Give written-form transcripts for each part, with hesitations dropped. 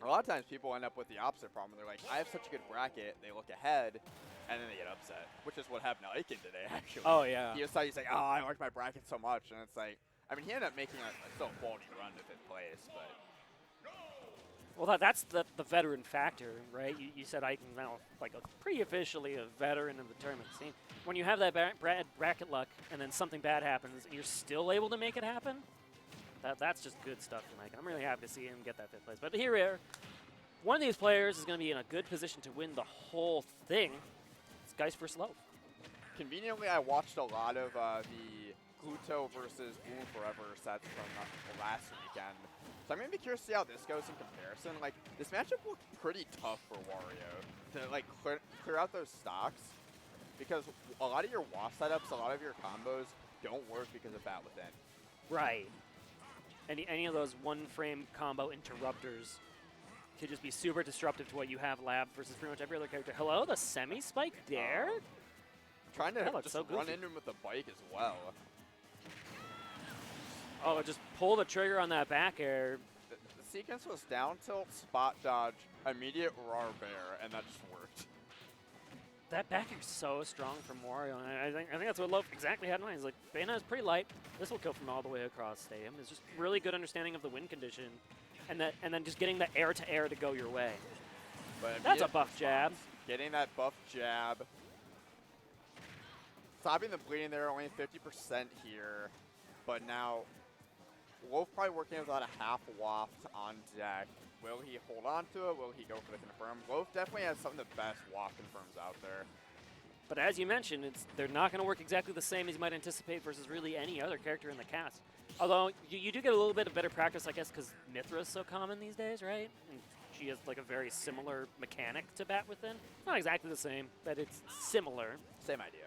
A lot of times people end up with the opposite problem. They're like, I have such a good bracket. They look ahead, and then they get upset, which is what happened to Aiken today, actually. Oh, yeah. He's like, oh, I like my bracket so much. And it's like, I mean, he ended up making a still quality run to 5th place, but. Well, that's the veteran factor, right? You said Aiken's now like pretty officially a veteran of the tournament scene. When you have that bracket luck and then something bad happens and you're still able to make it happen, that's just good stuff from Aiken. I'm really happy to see him get that 5th place. But here we are. One of these players is going to be in a good position to win the whole thing. It's Geist versus Loaf. Conveniently, I watched a lot of the Gluto versus Boom Forever sets from last weekend. So I'm going to be curious to see how this goes in comparison. Like, this matchup looked pretty tough for Wario to, like, clear out those stocks. Because a lot of your WAF setups, a lot of your combos don't work because of Bat Within. Right. Any of those one-frame combo interrupters could just be super disruptive to what you have lab versus pretty much every other character. Hello, the semi-spike there? Trying to just so run into him with the bike as well. Oh, just pull the trigger on that back air. The sequence was down tilt, spot dodge, immediate roar bear, and that just worked. That back air is so strong from Wario, and I think that's what Loaf exactly had in mind. He's like, Bayonetta is pretty light. This will kill from all the way across stadium. It's just really good understanding of the wind condition, and then just getting the air to air to go your way. But that's a buff jab. Getting that buff jab. Stopping the bleeding there, only 50% here, but now Wolf probably working with about a half waft on deck. Will he hold on to it? Will he go for the confirm? Wolf definitely has some of the best waft confirms out there. But as you mentioned, they're not going to work exactly the same as you might anticipate versus really any other character in the cast. Although you do get a little bit of better practice, I guess, because Mithra is so common these days, right? And she has like a very similar mechanic to Bat Within. Not exactly the same, but it's similar. Same idea.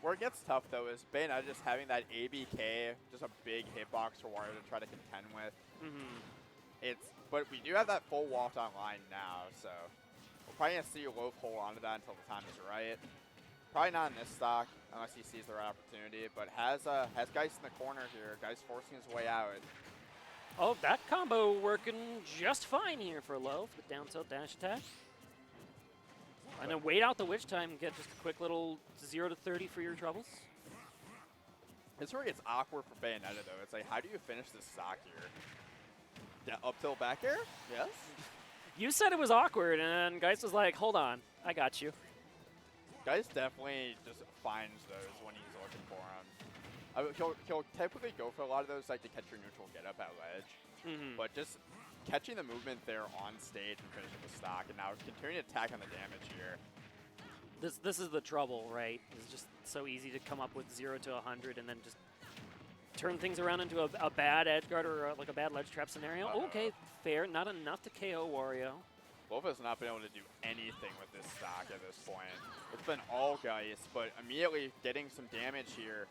Where it gets tough, though, is Bayonetta just having that ABK, just a big hitbox for Wario to try to contend with. But we do have that full waft online now, so we're probably going to see Loaf hold on to that until the time is right. Probably not in this stock, unless he sees the right opportunity, but has Geist in the corner here. Geist forcing his way out. Oh, that combo working just fine here for Loaf, with down tilt dash attack. And then wait out the witch time and get just a quick little 0 to 30 for your troubles. This is where it gets awkward for Bayonetta, though. It's like, how do you finish this stock here? Yeah, up tilt back air? Yes? You said it was awkward, and Geist was like, hold on, I got you. Geist definitely just finds those when he's looking for them. I mean, he'll typically go for a lot of those, like to catch your neutral get up at ledge. But just catching the movement there on stage and finishing the stock, and now continuing to attack on the damage here. This is the trouble, right? It's just so easy to come up with 0 to 100 and then just turn things around into a bad edge guard or like a bad ledge trap scenario. Okay, fair. Not enough to KO Wario. Wolf has not been able to do anything with this stock at this point. It's been all Geist, but immediately getting some damage here.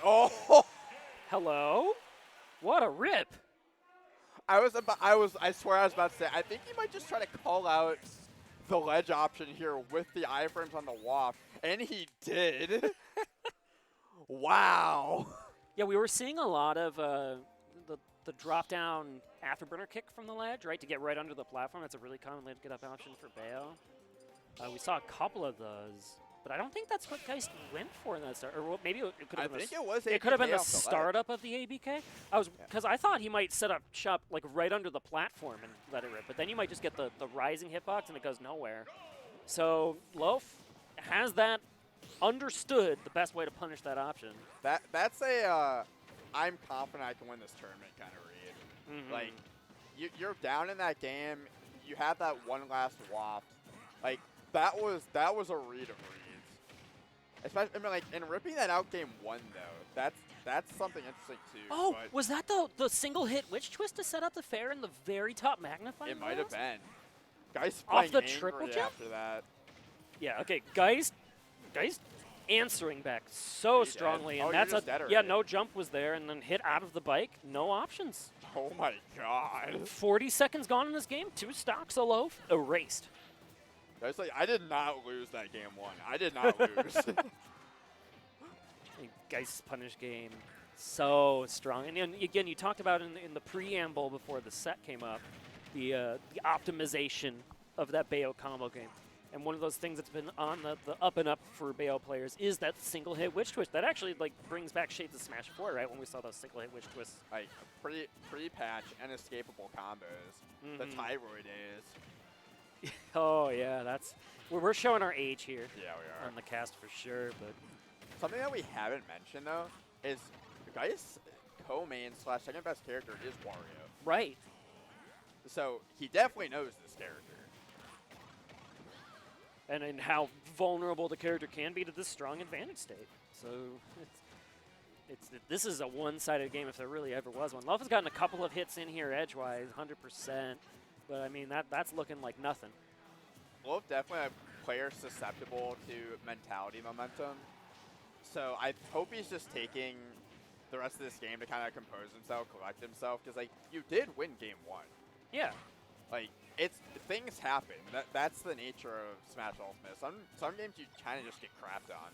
Oh! Hello? What a rip! I swear I was about to say, I think he might just try to call out the ledge option here with the iframes on the waft, and he did. Wow. Yeah, we were seeing a lot of the drop-down afterburner kick from the ledge, right, to get right under the platform. That's a really common ledge get-up option for Bayo. We saw a couple of those, but I don't think that's what Geist went for in that start. Or maybe it could have been. I think it was. It could have been the startup of the ABK. Because I thought he might set up shop like right under the platform and let it rip, but then you might just get the rising hitbox and it goes nowhere. So Loaf has that understood the best way to punish that option. That's a I'm confident I can win this tournament kind of read. Like you're down in that game, you have that one last waft. Like that was a read of reads. Especially, I mean, like in ripping that out game 1 though, that's something interesting too. Oh, was that the single hit witch twist to set up the fair in the very top magnifying It might have been. Geist off the angry triple jump after that. Yeah. Okay. Geist answering back so strongly, and that's no jump was there, and then hit out of the bike, no options. Oh my God. 40 seconds gone in this game, 2 stocks a loaf, erased. I did not lose that game 1. I did not lose. Geist's punish game, so strong. And again, you talked about in the preamble before the set came up, the optimization of that Bayo combo game. And one of those things that's been on the up and up for Bayo players is that single hit witch twist that actually like brings back Shades of Smash 4, right? When we saw those single hit witch twists. Like pre-patch and escapable combos. The Tyroid is. Oh yeah, that's we're showing our age here. Yeah, we are on the cast for sure. But something that we haven't mentioned though is Geist's co-main / second best character is Wario. Right. So he definitely knows this character. And how vulnerable the character can be to this strong advantage state. So this is a one-sided game if there really ever was one. Love has gotten a couple of hits in here edgewise, 100%, but I mean that's looking like nothing. Wolf definitely a player susceptible to mentality momentum. So I hope he's just taking the rest of this game to kind of compose himself, collect himself, because like you did win game 1. Yeah. Like things happen. That's the nature of Smash Ultimate. Some games you kind of just get crapped on.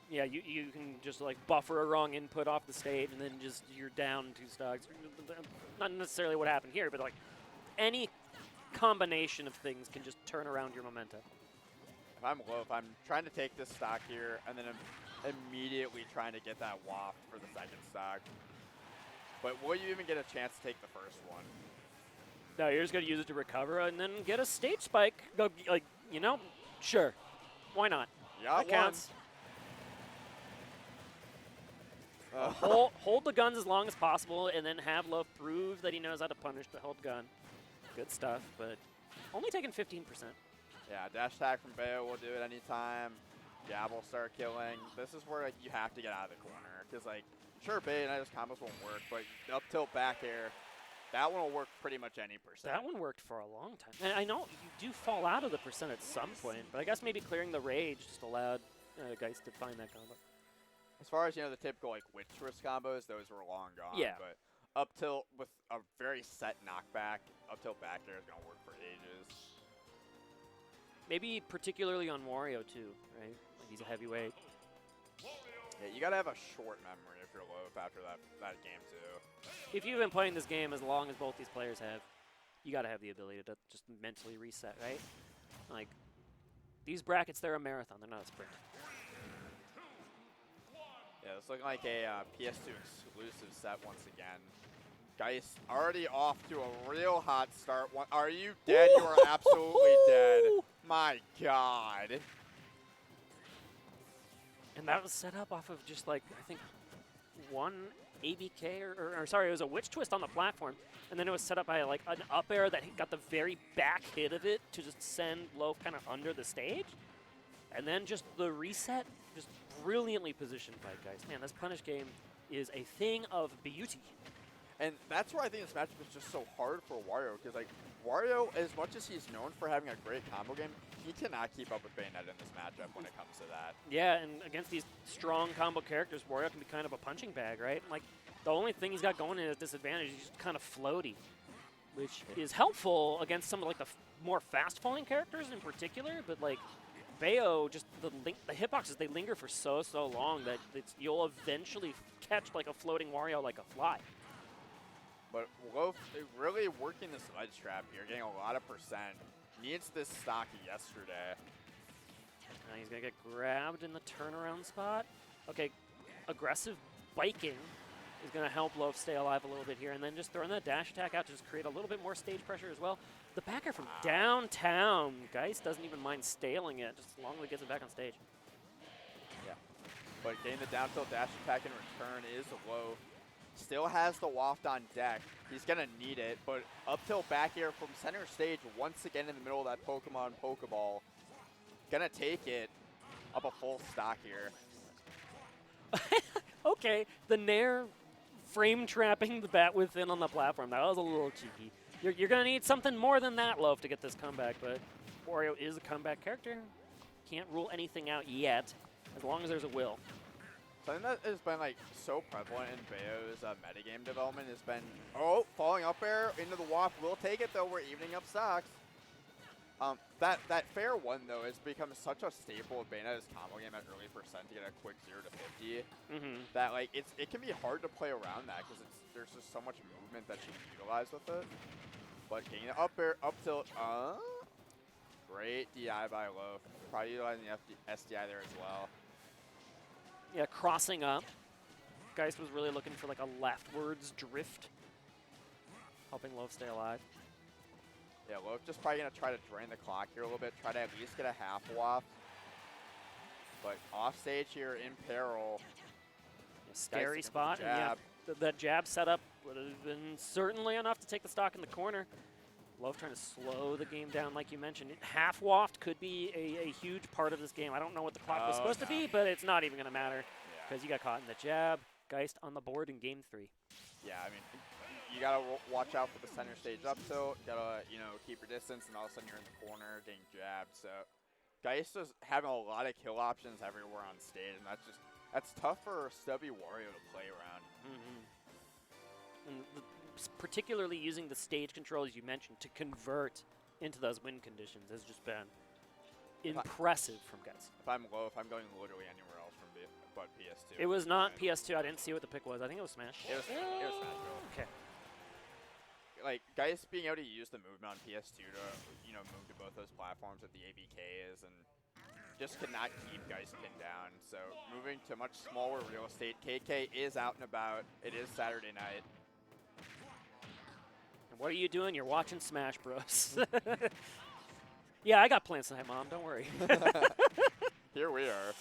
Yeah, you can just like buffer a wrong input off the stage and then just you're down 2 stocks. Not necessarily what happened here, but like any combination of things can just turn around your momentum. If I'm low, if I'm trying to take this stock here and then I'm immediately trying to get that waft for the second stock. But will you even get a chance to take the first one? No, you're just going to use it to recover and then get a stage spike. Go, like, you know, sure. Why not? Yeah, that counts. Hold the guns as long as possible and then have Loaf prove that he knows how to punish the hold gun. Good stuff, but only taking 15%. Yeah, dash attack from Bayo will do it anytime. Gab will start killing. This is where like you have to get out of the corner. Because like, sure, Bayoneta's combos won't work, but up tilt back air, that one will work pretty much any percent. That one worked for a long time. And I know you do fall out of the percent at some point, but I guess maybe clearing the rage just allowed Geist to find that combo. As far as, you know, the typical like witch twist combos, those were long gone. Yeah. But up tilt with a very set knockback, up tilt back air is going to work for ages. Maybe particularly on Wario too, right? Like he's a heavyweight. Yeah, you got to have a short memory if you're low after that game too. If you've been playing this game as long as both these players have, you got to have the ability to just mentally reset, right? Like, these brackets, they're a marathon. They're not a sprint. Yeah, it's looking like a PS2 exclusive set once again. Geist already off to a real hot start. Are you dead? You are absolutely dead. My God. And that was set up off of just like, I think, one ABK or sorry, it was a witch twist on the platform. And then it was set up by like an up air that got the very back hit of it to just send Loaf kind of under the stage. And then just the reset, just brilliantly positioned by Geist. Man, this punish game is a thing of beauty. And that's why I think this matchup is just so hard for Wario, because like Wario, as much as he's known for having a great combo game, he cannot keep up with Bayonetta in this matchup when it comes to that. Yeah, and against these strong combo characters, Wario can be kind of a punching bag, right? Like, the only thing he's got going in his disadvantage is he's just kind of floaty, which is helpful against some of like the more fast-falling characters in particular, but like Bayo, just the hitboxes, they linger for so long that you'll eventually catch like a floating Wario like a fly. But Loaf really working this ledge trap here, getting a lot of percent. Needs this stock yesterday. Now he's going to get grabbed in the turnaround spot. Okay, aggressive biking is going to help Loaf stay alive a little bit here. And then just throwing that dash attack out to just create a little bit more stage pressure as well. The backer from downtown. Geist doesn't even mind staling it, just as long as he gets it back on stage. Yeah. But getting the down tilt dash attack in return is Loaf. Still has the waft on deck. He's going to need it, but up tilt back air from center stage once again in the middle of that Pokemon Pokeball. Going to take it up a full stock here. Okay, the Nair frame trapping the bat within on the platform. That was a little cheeky. You're going to need something more than that, Loaf, to get this comeback, but Wario is a comeback character. Can't rule anything out yet, as long as there's a will. Something that has been like so prevalent in Bayo's metagame development has been, falling up air into the waft. We'll take it though. We're evening up stocks. That fair one though has become such a staple of Bayonetta's combo game at early percent to get a quick 0 to 50. That like it can be hard to play around that because there's just so much movement that you can utilize with it. But getting the up air, up tilt. Great DI by Loaf. Probably utilizing the SDI there as well. Yeah, crossing up. Geist was really looking for like a leftwards drift, helping Loaf stay alive. Yeah, Loaf just probably going to try to drain the clock here a little bit, try to at least get a half waft. But off stage here in peril. A scary spot. And yeah, that jab setup would have been certainly enough to take the stock in the corner. Loaf trying to slow the game down, like you mentioned. Half waft could be a huge part of this game. I don't know what the clock was supposed to be, but it's not even going to matter because you got caught in the jab. Geist on the board in game 3. Yeah, I mean, you got to watch out for the center stage up tilt. Got to, keep your distance, and all of a sudden you're in the corner getting jabbed. So Geist is having a lot of kill options everywhere on stage, and that's tough for stubby Wario to play around. And particularly using the stage control, as you mentioned, to convert into those win conditions has just been impressive from Geist. If I'm Loaf, I'm going literally anywhere else but PS2. It was not PS2. I didn't see what the pick was. I think it was Smash. It was Smash. Okay. Like, Geist being able to use the movement on PS2 to, move to both those platforms that the ABK is, and just could not keep Geist pinned down. So moving to much smaller real estate. KK is out and about. It is Saturday night. And what are you doing? You're watching Smash Bros. Yeah, I got plans tonight, Mom. Don't worry. Here we are.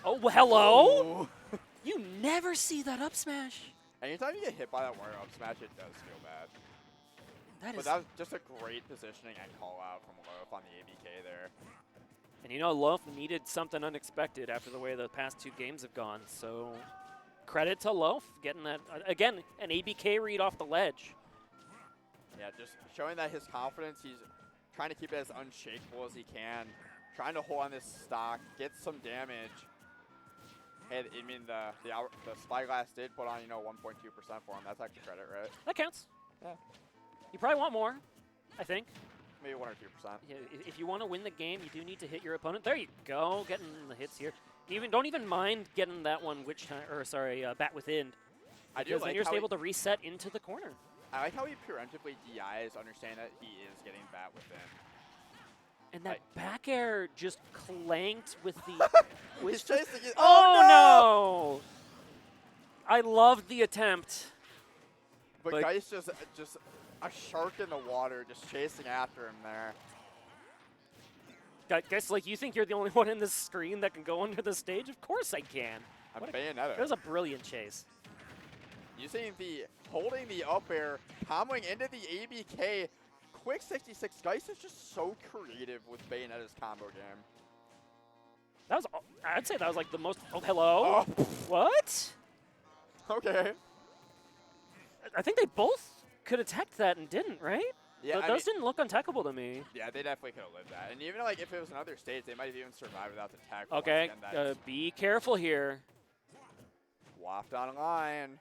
Oh, hello? Ooh. You never see that up smash. Anytime you get hit by that Wario up smash, it does feel bad. But that was just a great positioning and call out from Loaf on the ABK there. And Loaf needed something unexpected after the way the past 2 games have gone. So credit to Loaf getting that, again, an ABK read off the ledge. Yeah, just showing that his confidence, he's trying to keep it as unshakable as he can, trying to hold on this stock, get some damage. Hey, I mean, the Spyglass did put on, 1.2% for him. That's extra credit, right? That counts. Yeah. You probably want more, I think. Maybe 1 or 2%. Yeah, if you want to win the game, you do need to hit your opponent. There you go, getting the hits here. Don't even mind getting that one bat within. Because then you're just able to reset into the corner. I like how he preemptively DIs, understanding that he is getting bat within. And that back air just clanked with the... He's chasing it. Oh, no! I loved the attempt. But Geist just a shark in the water, just chasing after him there. Guys, you think you're the only one in this screen that can go under the stage? Of course I can. I'm Bayonetta. It was a brilliant chase. Holding the up air, comboing into the ABK. Quick 66. Geist is just so creative with Bayonetta's combo game. I'd say that was like the most. Oh, hello? Oh. What? Okay. I think they both could have teched that and didn't, right? Yeah, those didn't look untechable to me. Yeah, they definitely could have lived that. And even if it was another stage, they might have even survived without the tech. Okay, be careful here. Waft on line.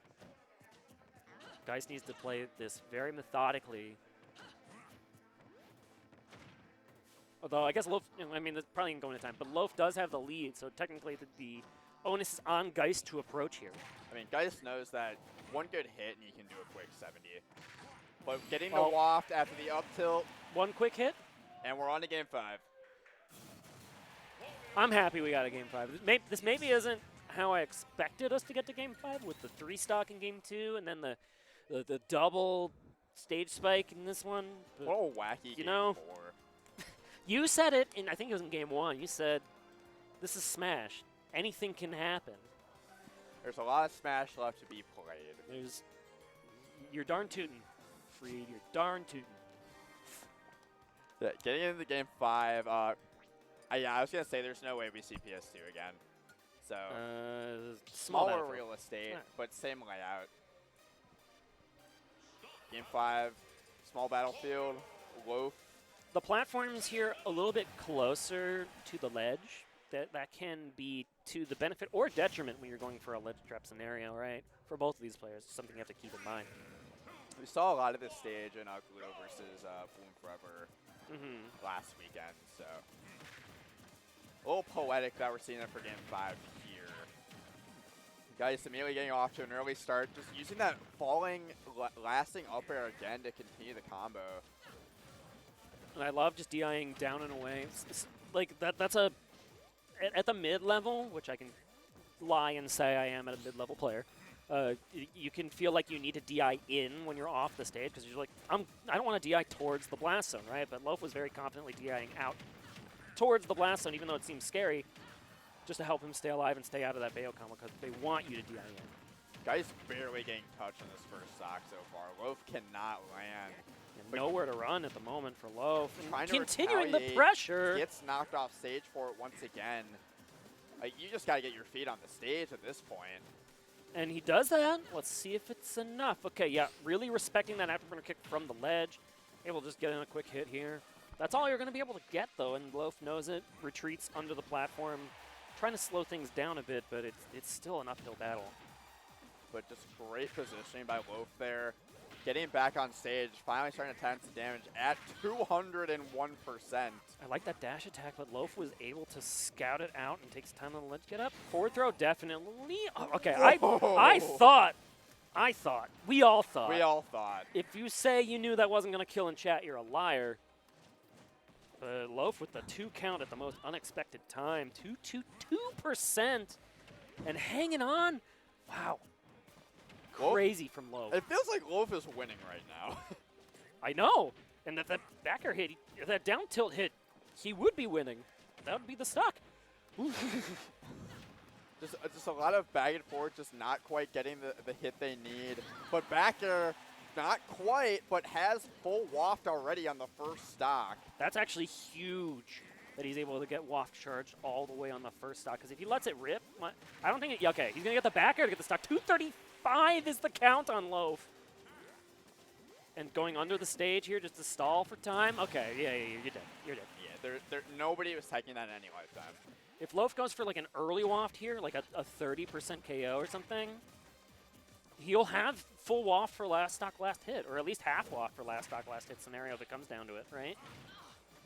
Geist needs to play this very methodically. Although I guess Loaf, that's probably going to time, but Loaf does have the lead, so technically the onus is on Geist to approach here. Geist knows that one good hit and he can do a quick 70. But getting the waft after the up tilt. One quick hit. And we're on to game 5. I'm happy we got a game 5. This maybe isn't how I expected us to get to game 5 with the 3 stock in game 2 and then the double stage spike in this one. But, what a wacky game 4. You said it, I think it was in game 1. You said, this is Smash. Anything can happen. There's a lot of Smash left to be played. You're darn tootin', Freed. You're darn tootin'. Yeah, getting into game 5. I was going to say there's no way we see PS2 again. So, smaller real estate, but same layout. Game 5, small battlefield, Loaf. The platforms here a little bit closer to the ledge. That can be to the benefit or detriment when you're going for a ledge trap scenario, right? For both of these players, something you have to keep in mind. We saw a lot of this stage in Gluto versus Bloom Forever last weekend, so a little poetic that we're seeing it for game 5 here. Geist immediately getting off to an early start, just using that falling, lasting up air again to continue the combo. And I love just DIing down and away. Like, that's a... At the mid-level, which I can lie and say I am at a mid-level player, you can feel like you need to DI in when you're off the stage, because you're like, I don't want to DI towards the blast zone, right? But Loaf was very confidently DIing out towards the blast zone, even though it seems scary, just to help him stay alive and stay out of that Bayo combo, because they want you to DI in. Geist barely getting touched on this first stock so far. Loaf cannot land. And nowhere to run at the moment for Loaf. And to continuing the pressure. Gets knocked off stage for it once again. You just got to get your feet on the stage at this point. And he does that. Let's see if it's enough. Okay, yeah, really respecting that afterburner kick from the ledge. Able to just get in a quick hit here. That's all you're going to be able to get, though, and Loaf knows it. Retreats under the platform. Trying to slow things down a bit, but it's still an uphill battle. But just great positioning by Loaf there. Getting back on stage, finally starting to tank some damage at 201%. I like that dash attack, but Loaf was able to scout it out and takes time on the ledge to get up. Forward throw, definitely. Oh, okay, I thought, we all thought. If you say you knew that wasn't going to kill in chat, you're a liar. Loaf with the 2 count at the most unexpected time. 222%. And hanging on. Wow. Crazy from Loaf. It feels like Loaf is winning right now. I know. And that back air hit, that down tilt hit, he would be winning. That would be the stock. just a lot of back and forth, just not quite getting the hit they need. But back air, not quite, but has full waft already on the first stock. That's actually huge that he's able to get waft charged all the way on the first stock. Because if he lets it rip, I don't think okay, he's going to get the back air to get the stock. 235 is the count on Loaf. And going under the stage here just to stall for time. Okay, yeah, you're dead. You're dead. Yeah, nobody was taking that in any lifetime. If Loaf goes for like an early waft here, like a 30% KO or something, he'll have full waft for last stock, last hit, or at least half waft for last stock, last hit scenario if it comes down to it, right?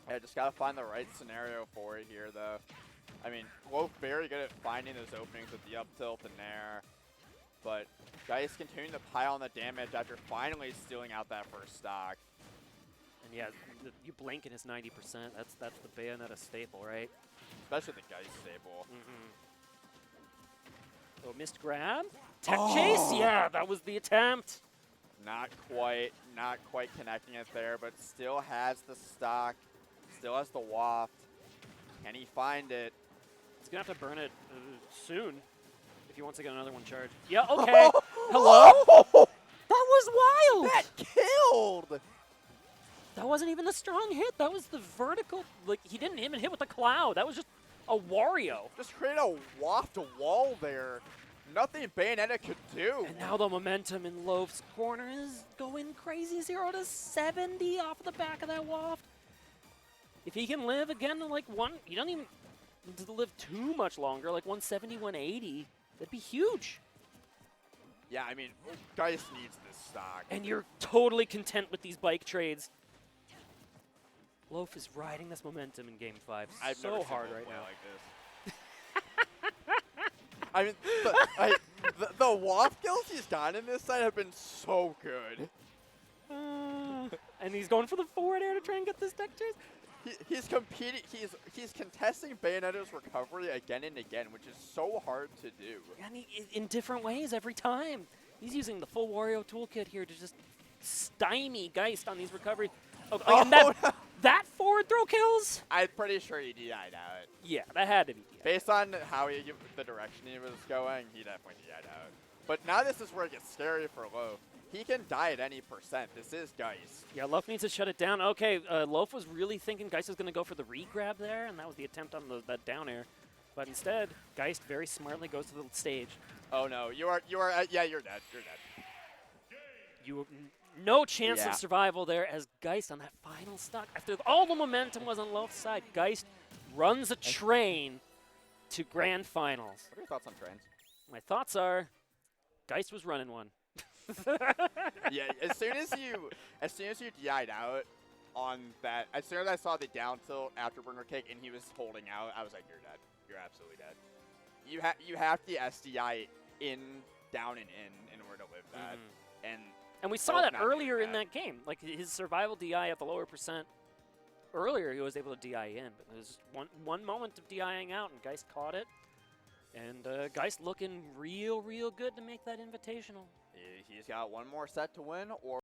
Yeah, just gotta find the right scenario for it here, though. I mean, Loaf very good at finding those openings with the up tilt and nair, but Geist continuing to pile on the damage after finally stealing out that first stock. And yeah, you blink and it's 90%. That's the Bayonetta staple, right? Especially the Geist staple. Oh, missed grab. Tech chase, yeah, that was the attempt. Not quite connecting it there, but still has the stock, still has the waft. Can he find it? He's gonna have to burn it soon if he wants to get another one charged. Yeah, okay. Hello? That was wild. That killed. That wasn't even the strong hit. That was the vertical. Like, he didn't even hit with the cloud. That was just a Wario. Just create a waft wall there. Nothing Bayonetta could do. And now the momentum in Loaf's corner is going crazy. 0 to 70 off the back of that waft. If he can live again to like you don't even need to live too much longer, like 170, 180, that'd be huge. Yeah, I mean, Geist needs this stock. And you're totally content with these bike trades. Loaf is riding this momentum in Game 5 so hard right now. Like this. I mean, the waft kills he's gotten in this side have been so good. And he's going for the forward air to try and get this tech chase. He's competing. He's contesting Bayonetta's recovery again and again, which is so hard to do. And in different ways every time. He's using the full Wario toolkit here to just stymie Geist on these recoveries. That forward throw kills? I'm pretty sure he DI'd out. Yeah, that had to be DI'd. Based on how the direction he was going, he definitely DI'd out. But now this is where it gets scary for Loaf. He can die at any percent. This is Geist. Yeah, Loaf needs to shut it down. Okay, Loaf was really thinking Geist was going to go for the re-grab there, and that was the attempt on that down air. But instead, Geist very smartly goes to the stage. Oh no, yeah, you're dead. You're dead. No chance of survival there as Geist on that final stock. After all the momentum was on Loaf's side, Geist runs a train to grand finals. What are your thoughts on trains? My thoughts are, Geist was running one. Yeah, as soon as you DI'd out on that, as soon as I saw the down tilt afterburner kick and he was holding out, I was like, you're dead. You're absolutely dead. You have the SDI in, down, and in order to live that. And we saw both that matches earlier in bad. that game. Like his survival DI at the lower percent. Earlier, he was able to DI in, but there was one moment of DIing out, and Geist caught it. And Geist looking real good to make that invitational. He's got one more set to win, or